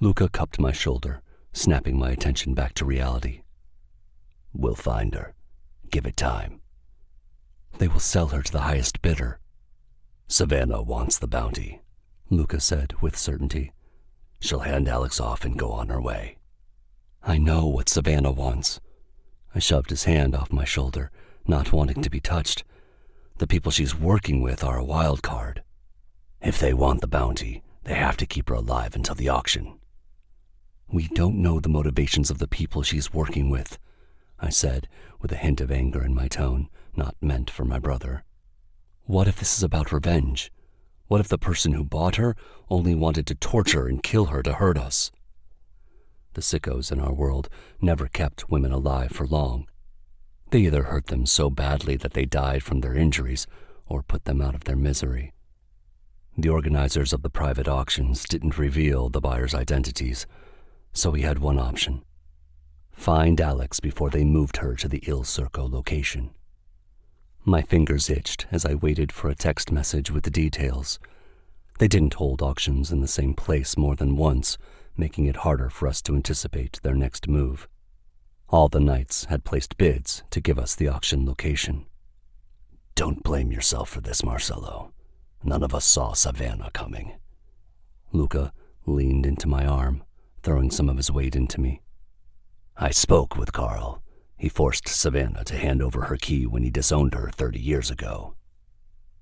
Luca cupped my shoulder, snapping my attention back to reality. We'll find her. Give it time. They will sell her to the highest bidder. Savannah wants the bounty, Luca said with certainty. She'll hand Alex off and go on her way. I know what Savannah wants. I shoved his hand off my shoulder, not wanting to be touched. The people she's working with are a wild card. If they want the bounty, they have to keep her alive until the auction. We don't know the motivations of the people she's working with, I said, with a hint of anger in my tone, not meant for my brother. What if this is about revenge? What if the person who bought her only wanted to torture and kill her to hurt us? The sickos in our world never kept women alive for long. They either hurt them so badly that they died from their injuries or put them out of their misery. The organizers of the private auctions didn't reveal the buyers' identities, so we had one option. Find Alex before they moved her to the Il Circo location. My fingers itched as I waited for a text message with the details. They didn't hold auctions in the same place more than once, making it harder for us to anticipate their next move. All the knights had placed bids to give us the auction location. Don't blame yourself for this, Marcello. None of us saw Savannah coming. Luca leaned into my arm, throwing some of his weight into me. I spoke with Carl. He forced Savannah to hand over her key when he disowned her 30 years ago.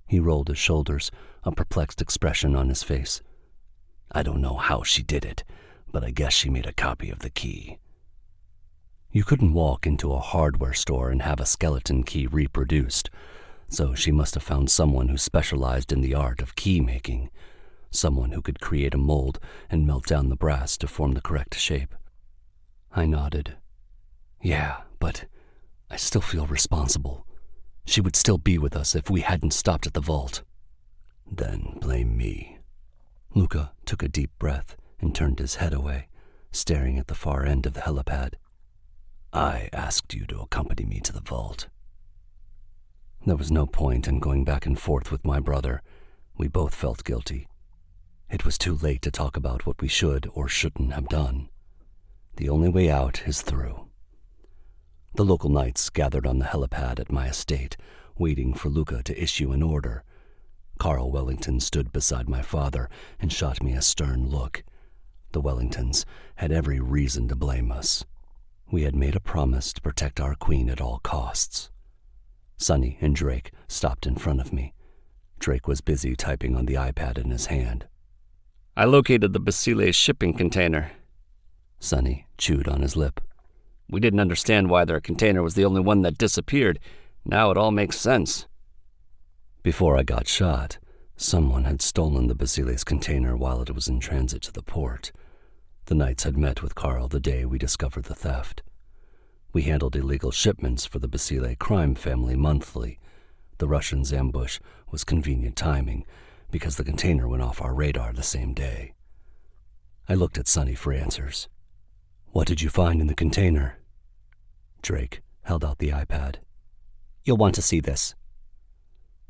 He rolled his shoulders, a perplexed expression on his face. I don't know how she did it, but I guess she made a copy of the key. You couldn't walk into a hardware store and have a skeleton key reproduced, so she must have found someone who specialized in the art of key making, someone who could create a mold and melt down the brass to form the correct shape. I nodded. Yeah, but I still feel responsible. She would still be with us if we hadn't stopped at the vault. Then blame me. Luca took a deep breath and turned his head away, staring at the far end of the helipad. I asked you to accompany me to the vault. There was no point in going back and forth with my brother. We both felt guilty. It was too late to talk about what we should or shouldn't have done. The only way out is through. The local knights gathered on the helipad at my estate, waiting for Luca to issue an order. Carl Wellington stood beside my father and shot me a stern look. The Wellingtons had every reason to blame us. We had made a promise to protect our queen at all costs. Sonny and Drake stopped in front of me. Drake was busy typing on the iPad in his hand. I located the Basile shipping container. Sonny chewed on his lip. We didn't understand why their container was the only one that disappeared. Now it all makes sense. Before I got shot, someone had stolen the Basile's container while it was in transit to the port. The knights had met with Carl the day we discovered the theft. We handled illegal shipments for the Basile crime family monthly. The Russians' ambush was convenient timing because the container went off our radar the same day. I looked at Sonny for answers. What did you find in the container? Drake held out the iPad. You'll want to see this.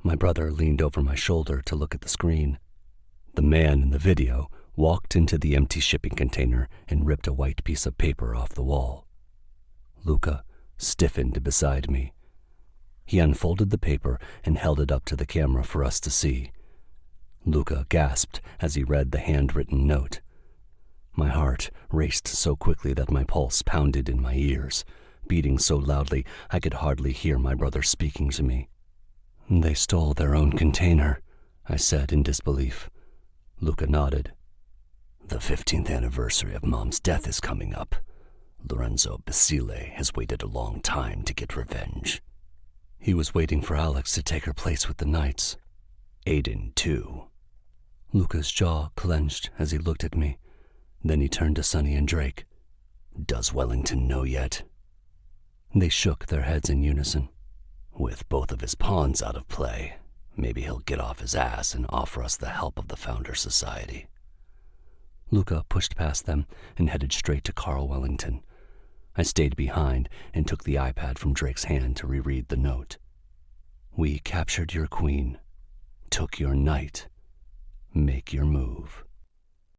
My brother leaned over my shoulder to look at the screen. The man in the video walked into the empty shipping container and ripped a white piece of paper off the wall. Luca stiffened beside me. He unfolded the paper and held it up to the camera for us to see. Luca gasped as he read the handwritten note. My heart raced so quickly that my pulse pounded in my ears, beating so loudly I could hardly hear my brother speaking to me. They stole their own container, I said in disbelief. Luca nodded. The 15th anniversary of Mom's death is coming up. Lorenzo Basile has waited a long time to get revenge. He was waiting for Alex to take her place with the knights. Aiden, too. Luca's jaw clenched as he looked at me. Then he turned to Sonny and Drake. Does Wellington know yet? They shook their heads in unison. With both of his pawns out of play, maybe he'll get off his ass and offer us the help of the Founder Society. Luca pushed past them and headed straight to Carl Wellington. I stayed behind and took the iPad from Drake's hand to reread the note. We captured your queen, took your knight. Make your move.